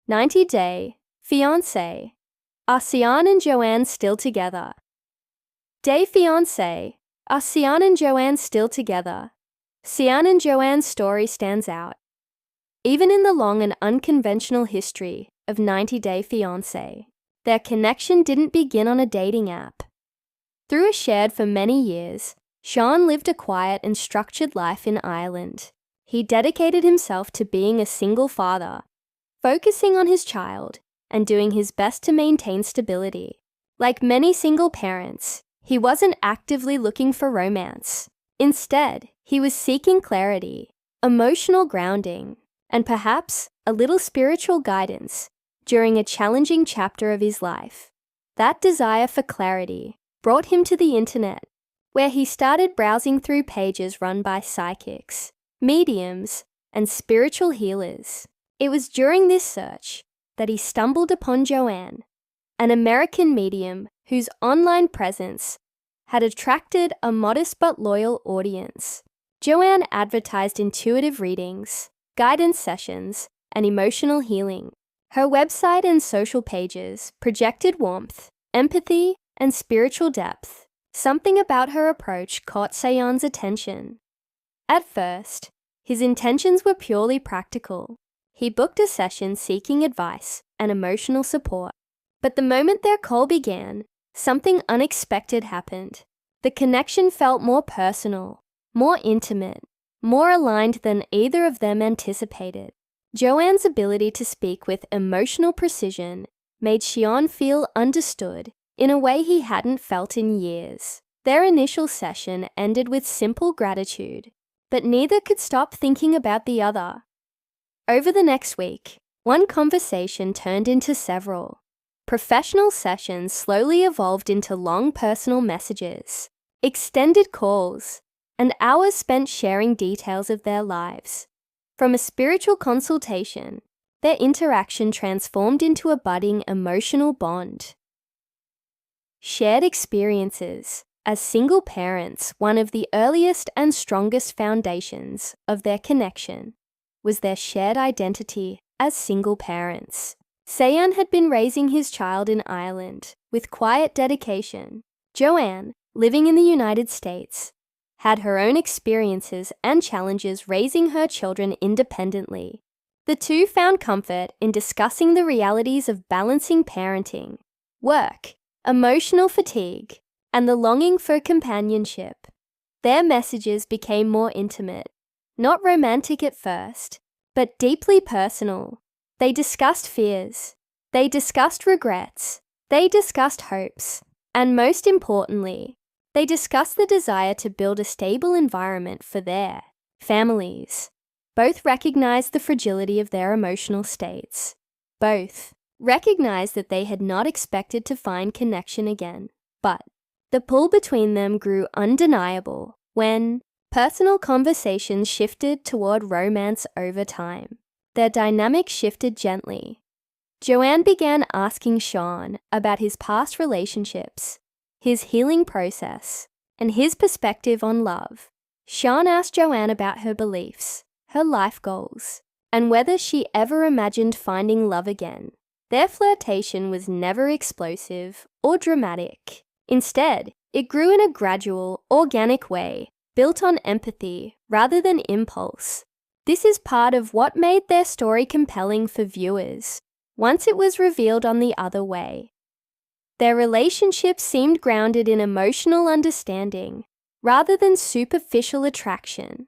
90-day, Fiancé. Are Seán and Joanne still together? Day Fiancé. Are Seán and Joanne still together? Seán and Joanne's story stands out. Even in the long and unconventional history of 90-day Fiancé, their connection didn't begin on a dating app. Through a shared for many years, Seán lived a quiet and structured life in Ireland. He dedicated himself to being a single father, focusing on his child and doing his best to maintain stability. Like many single parents, he wasn't actively looking for romance. Instead, he was seeking clarity, emotional grounding, and perhaps a little spiritual guidance during a challenging chapter of his life. That desire for clarity brought him to the internet, where he started browsing through pages run by psychics, mediums, and spiritual healers. It was during this search that he stumbled upon Joanne, an American medium whose online presence had attracted a modest but loyal audience. Joanne advertised intuitive readings, guidance sessions, and emotional healing. Her website and social pages projected warmth, empathy, and spiritual depth. Something about her approach caught Seán's attention. At first, his intentions were purely practical. He booked a session seeking advice and emotional support. But the moment their call began, something unexpected happened. The connection felt more personal, more intimate, more aligned than either of them anticipated. Joanne's ability to speak with emotional precision made Seán feel understood in a way he hadn't felt in years. Their initial session ended with simple gratitude, but neither could stop thinking about the other. Over the next week, one conversation turned into several. Professional sessions slowly evolved into long personal messages, extended calls, and hours spent sharing details of their lives. From a spiritual consultation, their interaction transformed into a budding emotional bond. Shared experiences. As single parents, one of the earliest and strongest foundations of their connection was their shared identity as single parents. Seán had been raising his child in Ireland with quiet dedication. Joanne, living in the United States, had her own experiences and challenges raising her children independently. The two found comfort in discussing the realities of balancing parenting, work, emotional fatigue, and the longing for companionship. Their messages became more intimate, not romantic at first, but deeply personal. They discussed fears, they discussed regrets, they discussed hopes, and most importantly, they discussed the desire to build a stable environment for their families. Both recognized the fragility of their emotional states. Both recognized that they had not expected to find connection again, but the pull between them grew undeniable when personal conversations shifted toward romance over time. Their dynamic shifted gently. Joanne began asking Seán about his past relationships, his healing process, and his perspective on love. Seán asked Joanne about her beliefs, her life goals, and whether she ever imagined finding love again. Their flirtation was never explosive or dramatic. Instead, it grew in a gradual, organic way, built on empathy rather than impulse. This is part of what made their story compelling for viewers, once it was revealed on the other way. Their relationship seemed grounded in emotional understanding rather than superficial attraction.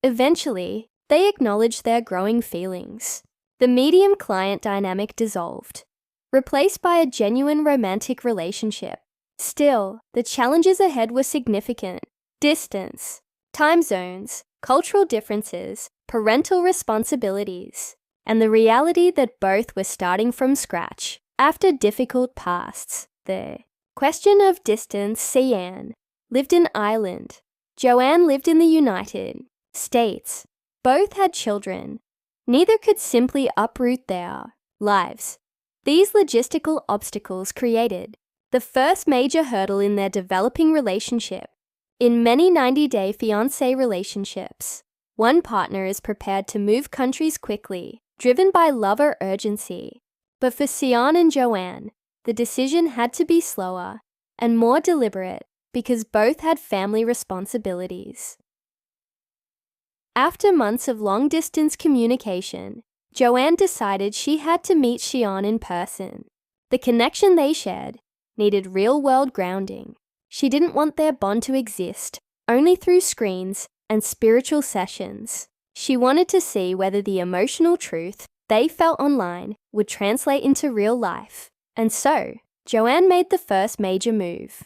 Eventually, they acknowledged their growing feelings. The medium-client dynamic dissolved, replaced by a genuine romantic relationship. Still, the challenges ahead were significant. Distance, time zones, cultural differences, parental responsibilities, and the reality that both were starting from scratch after difficult pasts. The question of distance. Seán lived in Ireland. Joanne lived in the United States. Both had children. Neither could simply uproot their lives. These logistical obstacles created the first major hurdle in their developing relationship. In many 90-day fiancé relationships, one partner is prepared to move countries quickly, driven by love or urgency. But for Seán and Joanne, the decision had to be slower and more deliberate because both had family responsibilities. After months of long-distance communication, Joanne decided she had to meet Seán in person. The connection they shared needed real-world grounding. She didn't want their bond to exist only through screens and spiritual sessions. She wanted to see whether the emotional truth they felt online would translate into real life. And so, Joanne made the first major move.